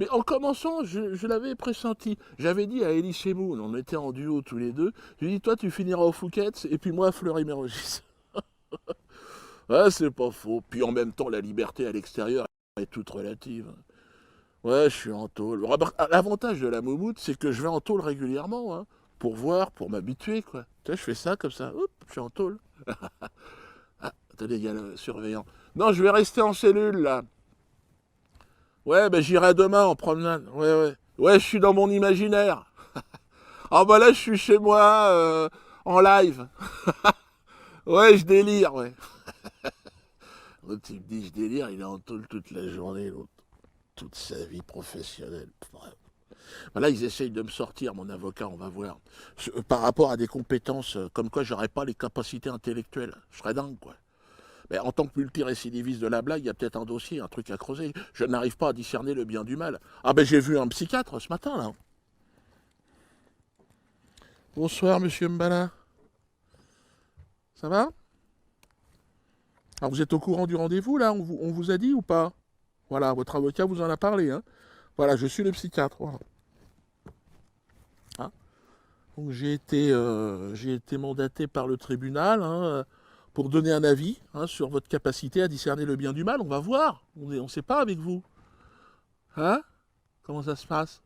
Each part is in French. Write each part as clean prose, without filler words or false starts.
Mais en commençant, je l'avais pressenti. J'avais dit à Elie Semoun, on était en duo tous les deux, je lui ai dit, toi tu finiras au Fouquet's, et puis moi à Fleury-Mérogis. Ouais, c'est pas faux. Puis en même temps, la liberté à l'extérieur est toute relative. Ouais, je suis en tôle. L'avantage de la moumoute, c'est que je vais en tôle régulièrement, hein, pour voir, pour m'habituer, quoi. Tu sais, je fais ça comme ça, hop, je suis en tôle. Ah, attendez, il y a le surveillant. Non, je vais rester en cellule, là. Ouais, ben j'irai demain en promenade. Ouais, ouais. Ouais, je suis dans mon imaginaire. Ah bah là, je suis chez moi, en live. Ouais, je délire, ouais. L'autre, il me dit, je délire, il est en tôle toute la journée, l'autre. Toute sa vie professionnelle. Bref. Là, ils essayent de me sortir, mon avocat, on va voir. Par rapport à des compétences, comme quoi j'aurais pas les capacités intellectuelles. Je serais dingue, quoi. Mais en tant que multirécidiviste de la blague, il y a peut-être un dossier, un truc à creuser. Je n'arrive pas à discerner le bien du mal. Ah ben j'ai vu un psychiatre ce matin, là. Bonsoir, monsieur Mbala. Ça va? Alors vous êtes au courant du rendez-vous, là? On vous a dit ou pas? Voilà, votre avocat vous en a parlé, hein? Voilà, je suis le psychiatre. Voilà. Hein. Donc j'ai été mandaté par le tribunal, hein, pour donner un avis, hein, sur votre capacité à discerner le bien du mal. On va voir. On ne sait pas avec vous. Hein? Comment ça se passe?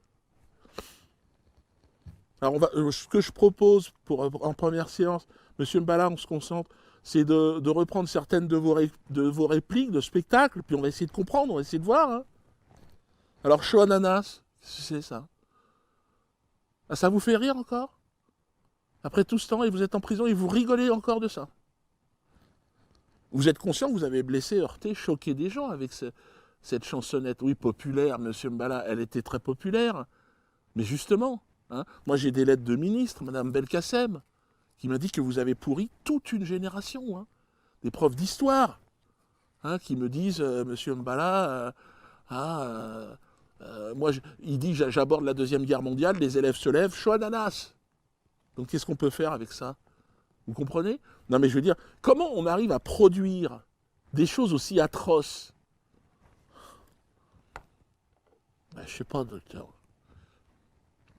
Alors ce que je propose en première séance, monsieur Mbala, on se concentre, c'est de reprendre certaines de vos répliques de spectacle, puis on va essayer de comprendre, on va essayer de voir. Hein. Alors, chaud ananas, c'est ça. Ah, ça vous fait rire encore? Après tout ce temps, et vous êtes en prison et vous rigolez encore de ça. Vous êtes conscient que vous avez blessé, heurté, choqué des gens avec cette chansonnette. Oui, populaire, monsieur Mbala, elle était très populaire. Mais justement, hein, moi j'ai des lettres de ministre, madame Belkacem, qui m'a dit que vous avez pourri toute une génération. Hein. Des profs d'histoire, hein, qui me disent, monsieur Mbala, ah, moi, il dit, j'aborde la Deuxième Guerre mondiale, les élèves se lèvent, chaud ananas. Donc qu'est-ce qu'on peut faire avec ça? Vous comprenez? Non mais je veux dire, comment on arrive à produire des choses aussi atroces? Ben, je sais pas, docteur.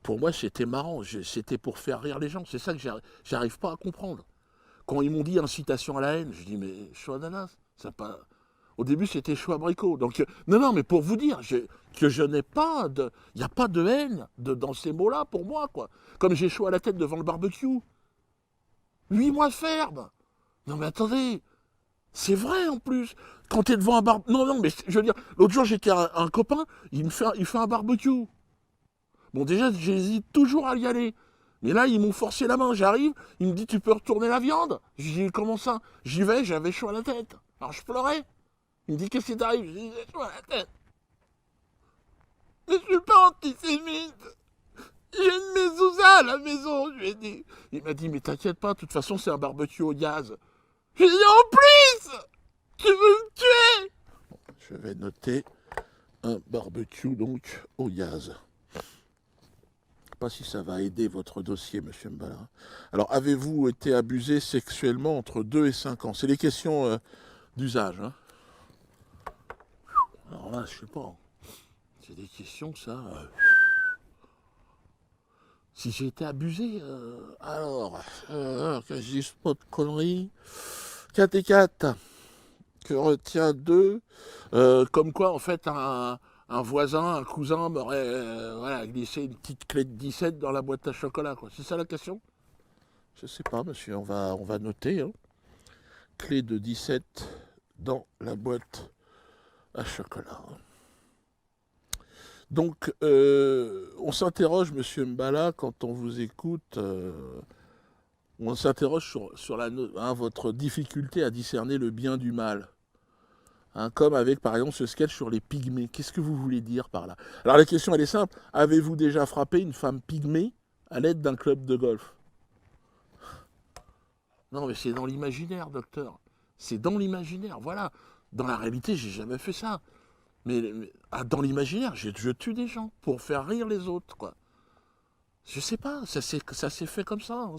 Pour moi, c'était marrant. C'était pour faire rire les gens. C'est ça que j'arrive pas à comprendre. Quand ils m'ont dit incitation à la haine, je dis, mais chaud ananas, ça pas... Au début, c'était chaud abricot. Donc, non, non, mais pour vous dire que je n'ai pas de... Il n'y a pas de haine dans ces mots-là pour moi, quoi. Comme j'ai chaud à la tête devant le barbecue. 8 mois ferme. Non, mais attendez. C'est vrai, en plus. Quand t'es devant un barbecue... Non, non, mais je veux dire, l'autre jour, j'étais un copain, il fait un barbecue. Bon, déjà, j'hésite toujours à y aller. Mais là, ils m'ont forcé la main. J'arrive, il me dit, tu peux retourner la viande? J'ai dit, comment ça? J'y vais, j'avais chaud à la tête. Alors, je pleurais. Il me dit, qu'est-ce qui t'arrive? Je dis, j'ai chaud à la tête. Mais je suis pas antisémite. J'ai une mezouza à la maison, je lui ai dit. Il m'a dit, mais t'inquiète pas, de toute façon, c'est un barbecue au gaz. Je lui ai dit, en plus, tu veux me tuer? Je vais noter un barbecue, donc, au gaz. Je sais pas si ça va aider votre dossier, monsieur Mbala. Alors, avez-vous été abusé sexuellement entre 2 et 5 ans? C'est les questions d'usage. Hein. Alors là, je sais pas. C'est des questions, ça. Si j'ai été abusé, alors, que je dise pas de conneries. 4 et 4. Que retient 2. Comme quoi, en fait, un voisin, un cousin m'aurait voilà, glissé une petite clé de 17 dans la boîte à chocolat. C'est ça la question? Je sais pas, monsieur, on va noter. Hein. Clé de 17 dans la boîte à chocolat. Donc, on s'interroge, monsieur Mbala, quand on vous écoute, on s'interroge sur votre difficulté à discerner le bien du mal. Hein, comme avec, par exemple, ce sketch sur les pygmées. Qu'est-ce que vous voulez dire par là? Alors, la question, elle est simple. Avez-vous déjà frappé une femme pygmée à l'aide d'un club de golf? Non, mais c'est dans l'imaginaire, docteur. C'est dans l'imaginaire, voilà. Dans la réalité, j'ai jamais fait ça. Dans l'imaginaire, je tue des gens pour faire rire les autres, quoi. Je sais pas, ça s'est fait comme ça. Hein,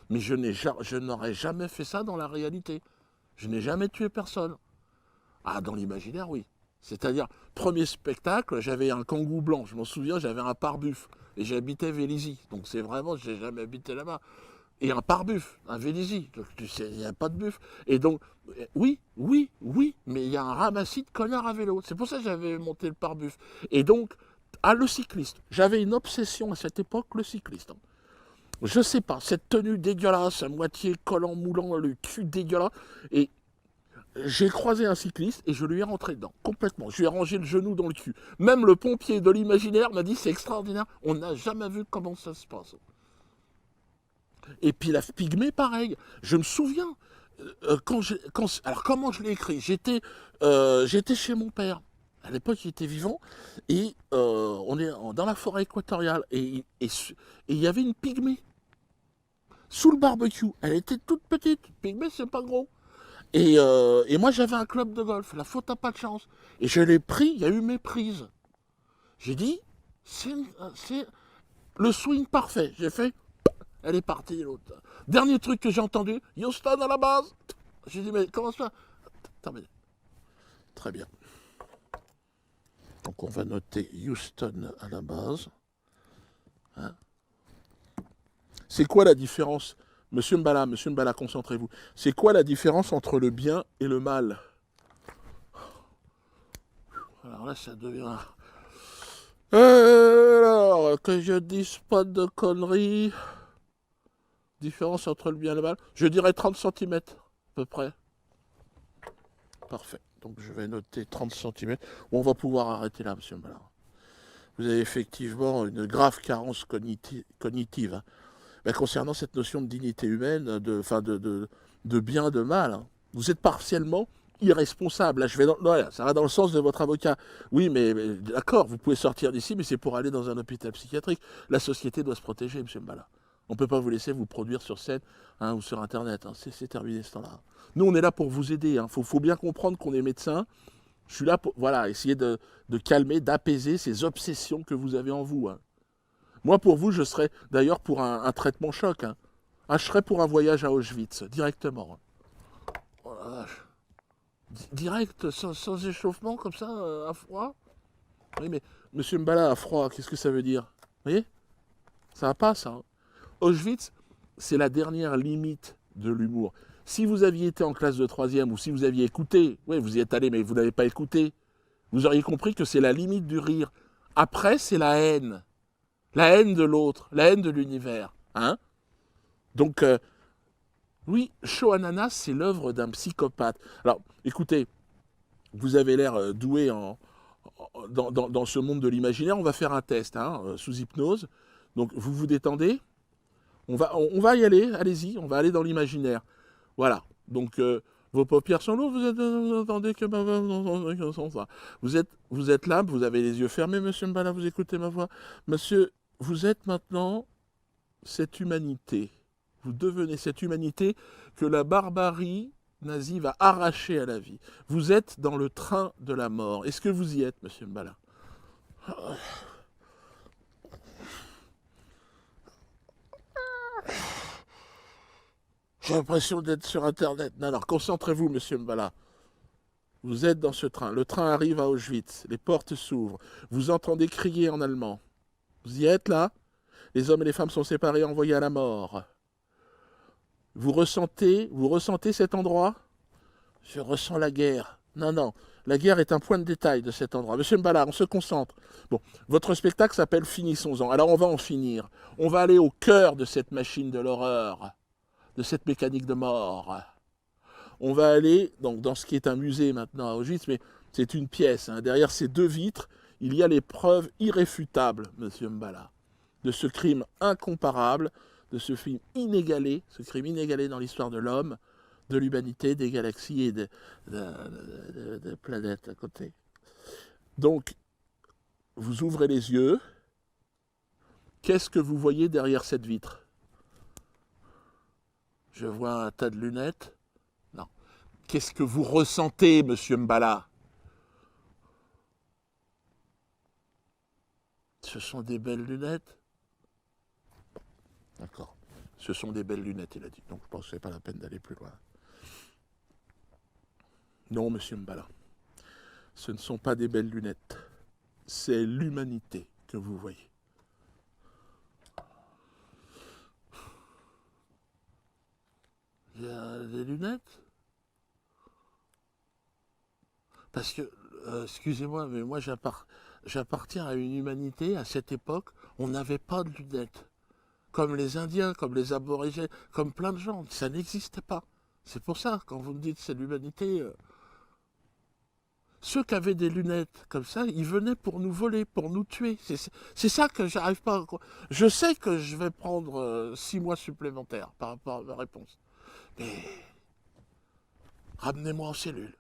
mais je n'aurais jamais fait ça dans la réalité. Je n'ai jamais tué personne. Ah, dans l'imaginaire, oui. C'est-à-dire, premier spectacle, j'avais un kangou blanc, je m'en souviens, j'avais un pare-buff. Et j'habitais Vélizy. Donc c'est vraiment, j'ai jamais habité là-bas. Et un pare-buff, un Vélizy. Donc tu sais, il n'y a pas de buff. Et donc, oui, oui, oui, mais il y a un ramassis de connards à vélo. C'est pour ça que j'avais monté le pare-buff. Et donc, le cycliste. J'avais une obsession à cette époque, le cycliste. Je sais pas, cette tenue dégueulasse, à moitié collant, moulant, le cul dégueulasse. Et j'ai croisé un cycliste et je lui ai rentré dedans, complètement. Je lui ai rangé le genou dans le cul. Même le pompier de l'imaginaire m'a dit c'est extraordinaire, on n'a jamais vu comment ça se passe. Et puis la pygmée, pareil. Je me souviens, alors comment je l'ai écrit, j'étais chez mon père. À l'époque, il était vivant. Et on est dans la forêt équatoriale. Et il y avait une pygmée sous le barbecue. Elle était toute petite. Pygmée, c'est pas gros. Et moi, j'avais un club de golf. La faute n'a pas de chance. Et je l'ai pris, il y a eu méprise. J'ai dit, c'est le swing parfait. J'ai fait, elle est partie, l'autre. Dernier truc que j'ai entendu, Houston à la base. J'ai dit, mais comment ça? Terminé. Très bien. Donc on va noter Houston à la base. Hein, c'est quoi la différence? Monsieur Mbala, concentrez-vous. C'est quoi la différence entre le bien et le mal? Alors là, ça devient... Alors, que je dise pas de conneries. Différence entre le bien et le mal. Je dirais 30 centimètres, à peu près. Parfait. Donc je vais noter 30 centimètres. On va pouvoir arrêter là, monsieur Mbala. Vous avez effectivement une grave carence cognitive. Hein. Ben, concernant cette notion de dignité humaine, de bien, de mal, hein. Vous êtes partiellement irresponsable. Là, non, ça va dans le sens de votre avocat. Oui, mais d'accord, vous pouvez sortir d'ici, mais c'est pour aller dans un hôpital psychiatrique. La société doit se protéger, M. Mbala. On ne peut pas vous laisser vous produire sur scène, hein, ou sur Internet. Hein. C'est terminé ce temps-là. Nous, on est là pour vous aider. Hein. Faut bien comprendre qu'on est médecin. Je suis là pour essayer de calmer, d'apaiser ces obsessions que vous avez en vous. Hein. Moi, pour vous, je serais d'ailleurs pour un traitement choc. Hein. Ah, je serais pour un voyage à Auschwitz, directement. Oh la vache. Direct, sans échauffement, comme ça, à froid. Oui, mais Monsieur Mbala, à froid, qu'est-ce que ça veut dire? Vous voyez? Ça va pas, ça. Hein. Auschwitz, c'est la dernière limite de l'humour. Si vous aviez été en classe de troisième ou si vous aviez écouté, oui, vous y êtes allé, mais vous n'avez pas écouté, vous auriez compris que c'est la limite du rire. Après, c'est la haine. La haine de l'autre, la haine de l'univers. Hein? Donc, oui, Shoah Ananas, c'est l'œuvre d'un psychopathe. Alors, écoutez, vous avez l'air doué dans ce monde de l'imaginaire. On va faire un test hein, sous hypnose. Donc, vous vous détendez. On va y aller, allez-y, on va aller dans l'imaginaire. Voilà. Donc, vos paupières sont lourdes, vous entendez que ma voix... Vous êtes là, vous avez les yeux fermés, monsieur Mbala, vous écoutez ma voix. Monsieur, vous êtes maintenant cette humanité. Vous devenez cette humanité que la barbarie nazie va arracher à la vie. Vous êtes dans le train de la mort. Est-ce que vous y êtes, monsieur Mbala? J'ai l'impression d'être sur Internet. Non, alors, concentrez-vous, monsieur Mbala. Vous êtes dans ce train. Le train arrive à Auschwitz. Les portes s'ouvrent. Vous entendez crier en allemand. Vous y êtes, là? Les hommes et les femmes sont séparés, envoyés à la mort. Vous ressentez cet endroit? Je ressens la guerre. Non, non. La guerre est un point de détail de cet endroit. Monsieur Mbala, on se concentre. Bon, votre spectacle s'appelle Finissons-en. Alors on va en finir. On va aller au cœur de cette machine de l'horreur, de cette mécanique de mort. On va aller donc, dans ce qui est un musée maintenant à Auschwitz, mais c'est une pièce. Hein. Derrière ces deux vitres, il y a les preuves irréfutables, monsieur Mbala, de ce crime incomparable, de ce crime inégalé dans l'histoire de l'homme, de l'humanité, des galaxies et de planètes à côté. Donc, vous ouvrez les yeux. Qu'est-ce que vous voyez derrière cette vitre? Je vois un tas de lunettes. Non. Qu'est-ce que vous ressentez, monsieur Mbala? Ce sont des belles lunettes? D'accord. Ce sont des belles lunettes, il a dit. Donc, je pense que ce n'est pas la peine d'aller plus loin. Non, monsieur Mbala. Ce ne sont pas des belles lunettes. C'est l'humanité que vous voyez. Il y a des lunettes? Parce que, excusez-moi, mais moi j'appartiens à une humanité, à cette époque, on n'avait pas de lunettes. Comme les Indiens, comme les aborigènes, comme plein de gens, ça n'existait pas. C'est pour ça, quand vous me dites c'est l'humanité, ceux qui avaient des lunettes comme ça, ils venaient pour nous voler, pour nous tuer. C'est ça que j'arrive pas à... Je sais que je vais prendre 6 mois supplémentaires par rapport à ma réponse. Mais ramenez-moi en cellule.